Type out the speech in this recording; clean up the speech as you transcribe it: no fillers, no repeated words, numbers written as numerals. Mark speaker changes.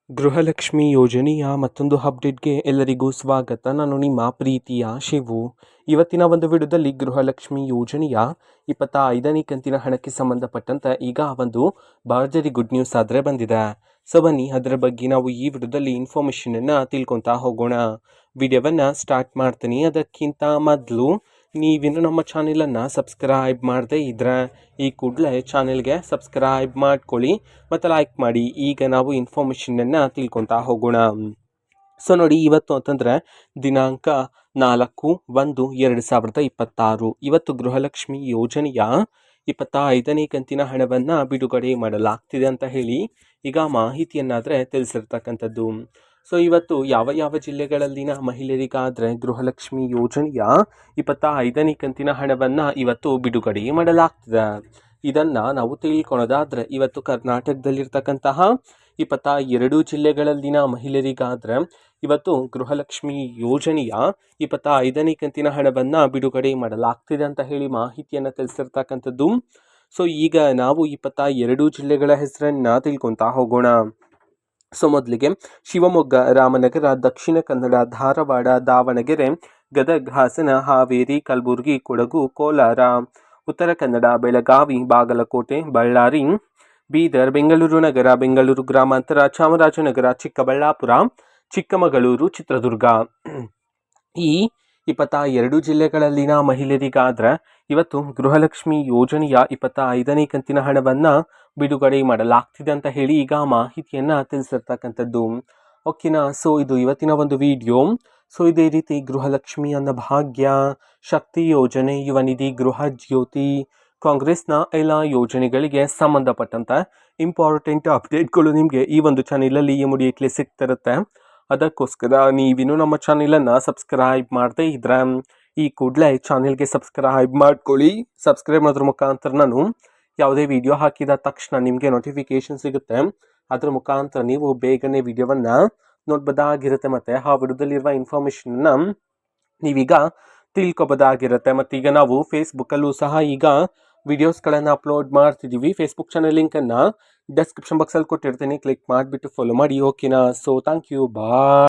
Speaker 1: ಗೃಹಲಕ್ಷ್ಮಿ ಯೋಜನೆಯ ಮತ್ತೊಂದು ಅಪ್ಡೇಟ್ಗೆ ಎಲ್ಲರಿಗೂ ಸ್ವಾಗತ. ನಾನು ನಿಮ್ಮ ಪ್ರೀತಿಯ ಶಿವು. ಇವತ್ತಿನ ಒಂದು ವಿಡಿಯೋದಲ್ಲಿ ಗೃಹಲಕ್ಷ್ಮಿ ಯೋಜನೆಯ 25ನೇ ಕಂತಿನ ಹಣಕ್ಕೆ ಸಂಬಂಧಪಟ್ಟಂತೆ ಈಗ ಒಂದು ಭರ್ಜರಿ ಗುಡ್ ನ್ಯೂಸ್ ಆದರೆ ಬಂದಿದೆ. ಸೊ ಬನ್ನಿ ಅದರ ಬಗ್ಗೆ ನಾವು ಈ ವಿಡಿಯೋದಲ್ಲಿ ಇನ್ಫಾರ್ಮೇಷನನ್ನು ತಿಳ್ಕೊತಾ ಹೋಗೋಣ. ವಿಡಿಯೋವನ್ನು ಸ್ಟಾರ್ಟ್ ಮಾಡ್ತೀನಿ. ಅದಕ್ಕಿಂತ ಮೊದಲು ನೀವಿನ್ನು ನಮ್ಮ ಚಾನೆಲನ್ನು ಸಬ್ಸ್ಕ್ರೈಬ್ ಮಾಡದೇ ಇದ್ದರೆ ಈ ಕೂಡಲೇ ಚಾನೆಲ್ಗೆ ಸಬ್ಸ್ಕ್ರೈಬ್ ಮಾಡ್ಕೊಳ್ಳಿ ಮತ್ತು ಲೈಕ್ ಮಾಡಿ. ಈಗ ನಾವು ಇನ್ಫಾರ್ಮೇಷನನ್ನು ತಿಳ್ಕೊತಾ ಹೋಗೋಣ. ಸೊ ನೋಡಿ, ಇವತ್ತು ಅಂತಂದರೆ ದಿನಾಂಕ 4/1/2026 ಇವತ್ತು ಗೃಹಲಕ್ಷ್ಮಿ ಯೋಜನೆಯ 25ನೇ ಕಂತಿನ ಹಣವನ್ನು ಬಿಡುಗಡೆ ಮಾಡಲಾಗ್ತಿದೆ ಅಂತ ಹೇಳಿ ಈಗ ಮಾಹಿತಿಯನ್ನಾದರೆ ತಿಳಿಸಿರ್ತಕ್ಕಂಥದ್ದು. ಸೊ ಇವತ್ತು ಯಾವ ಯಾವ ಜಿಲ್ಲೆಗಳಲ್ಲಿನ ಮಹಿಳೆಯರಿಗಾದರೆ ಗೃಹಲಕ್ಷ್ಮಿ ಯೋಜನೆಯ 25ನೇ ಕಂತಿನ ಹಣವನ್ನು ಇವತ್ತು ಬಿಡುಗಡೆ ಮಾಡಲಾಗ್ತಿದೆ, ಇದನ್ನು ನಾವು ತಿಳ್ಕೊಳೋದಾದರೆ ಇವತ್ತು ಕರ್ನಾಟಕದಲ್ಲಿರ್ತಕ್ಕಂತಹ 22 ಜಿಲ್ಲೆಗಳಲ್ಲಿನ ಮಹಿಳೆಯರಿಗಾದರೆ ಇವತ್ತು ಗೃಹಲಕ್ಷ್ಮಿ ಯೋಜನೆಯ 25ನೇ ಕಂತಿನ ಹಣವನ್ನು ಬಿಡುಗಡೆ ಮಾಡಲಾಗ್ತಿದೆ ಅಂತ ಹೇಳಿ ಮಾಹಿತಿಯನ್ನು ತಿಳಿಸಿರ್ತಕ್ಕಂಥದ್ದು. ಸೊ ಈಗ ನಾವು 22 ಜಿಲ್ಲೆಗಳ ಹೆಸರನ್ನು ತಿಳ್ಕೊತಾ ಹೋಗೋಣ. ಸೊ ಮೊದಲಿಗೆ ಶಿವಮೊಗ್ಗ, ರಾಮನಗರ, ದಕ್ಷಿಣ ಕನ್ನಡ, ಧಾರವಾಡ, ದಾವಣಗೆರೆ, ಗದಗ, ಹಾಸನ, ಹಾವೇರಿ, ಕಲಬುರಗಿ, ಕೊಡಗು, ಕೋಲಾರ, ಉತ್ತರ ಕನ್ನಡ, ಬೆಳಗಾವಿ, ಬಾಗಲಕೋಟೆ, ಬಳ್ಳಾರಿ, ಬೀದರ್, ಬೆಂಗಳೂರು ನಗರ, ಬೆಂಗಳೂರು ಗ್ರಾಮಾಂತರ, ಚಾಮರಾಜನಗರ, ಚಿಕ್ಕಬಳ್ಳಾಪುರ, ಚಿಕ್ಕಮಗಳೂರು, ಚಿತ್ರದುರ್ಗ. ಈ 22 ಜಿಲ್ಲೆಗಳಲ್ಲಿನ ಮಹಿಳೆಯರಿಗಾದ್ರೆ ಇವತ್ತು ಗೃಹಲಕ್ಷ್ಮಿ ಯೋಜನೆಯ 25ನೇ ಕಂತಿನ ಹಣವನ್ನು ಬಿಡುಗಡೆ ಮಾಡಲಾಗ್ತಿದೆ ಅಂತ ಹೇಳಿ ಈಗ ಮಾಹಿತಿಯನ್ನು ತಿಳಿಸಿರ್ತಕ್ಕಂಥದ್ದು. ಓಕೆನಾ. ಸೊ ಇದು ಇವತ್ತಿನ ಒಂದು ವಿಡಿಯೋ. ಸೊ ಇದೇ ರೀತಿ ಗೃಹಲಕ್ಷ್ಮಿ ಅನ್ನಭಾಗ್ಯ, ಶಕ್ತಿ ಯೋಜನೆ, ಯುವ ನಿಧಿ, ಗೃಹ ಜ್ಯೋತಿ, ಕಾಂಗ್ರೆಸ್ನ ಎಲ್ಲ ಯೋಜನೆಗಳಿಗೆ ಸಂಬಂಧಪಟ್ಟಂತೆ ಇಂಪಾರ್ಟೆಂಟ್ ಅಪ್ಡೇಟ್ಗಳು ನಿಮಗೆ ಈ ಒಂದು ಚಾನೆಲಲ್ಲಿ ಇಮಿಡಿಯೇಟ್ಲಿ ಸಿಗ್ತಿರುತ್ತೆ. ಅದಕ್ಕೋಸ್ಕರ ನೀವಿನ್ನೂ ನಮ್ಮ ಚಾನೆಲನ್ನು ಸಬ್ಸ್ಕ್ರೈಬ್ ಮಾಡದೇ ಇದ್ರೆ ಈ ಕೂಡಲೇ ಚಾನೆಲ್ಗೆ ಸಬ್ಸ್ಕ್ರೈಬ್ ಮಾಡ್ಕೊಳ್ಳಿ. ಸಬ್ಸ್ಕ್ರೈಬ್ ಮಾಡೋದ್ರ ಮುಖಾಂತರ ನಾನು ಯಾವುದೇ ವಿಡಿಯೋ ಹಾಕಿದ ತಕ್ಷಣ ನಿಮಗೆ ನೋಟಿಫಿಕೇಶನ್ ಸಿಗುತ್ತೆ. ಅದರ ಮುಖಾಂತರ ನೀವು ಬೇಗನೆ ವಿಡಿಯೋವನ್ನು ನೋಡ್ಬೋದಾಗಿರುತ್ತೆ ಮತ್ತು ಆ ವಿಡಿಯೋದಲ್ಲಿರುವ ಇನ್ಫಾರ್ಮೇಷನನ್ನು ನೀವೀಗ ತಿಳ್ಕೊಬೋದಾಗಿರುತ್ತೆ. ಮತ್ತು ಈಗ ನಾವು ಫೇಸ್ಬುಕ್ಕಲ್ಲೂ ಸಹ ಈಗ ವಿಡಿಯೋಸ್ಗಳನ್ನು ಅಪ್ಲೋಡ್ ಮಾಡ್ತಿದ್ದೀವಿ. ಫೇಸ್ಬುಕ್ ಚಾನಲ್ ಲಿಂಕನ್ನು ಡಿಸ್ಕ್ರಿಪ್ಷನ್ ಬಾಕ್ಸಲ್ಲಿ ಕೊಟ್ಟಿರ್ತೀನಿ, ಕ್ಲಿಕ್ ಮಾಡಿಬಿಟ್ಟು ಫಾಲೋ ಮಾಡಿ. ಓಕೆನಾ. So thank you, bye.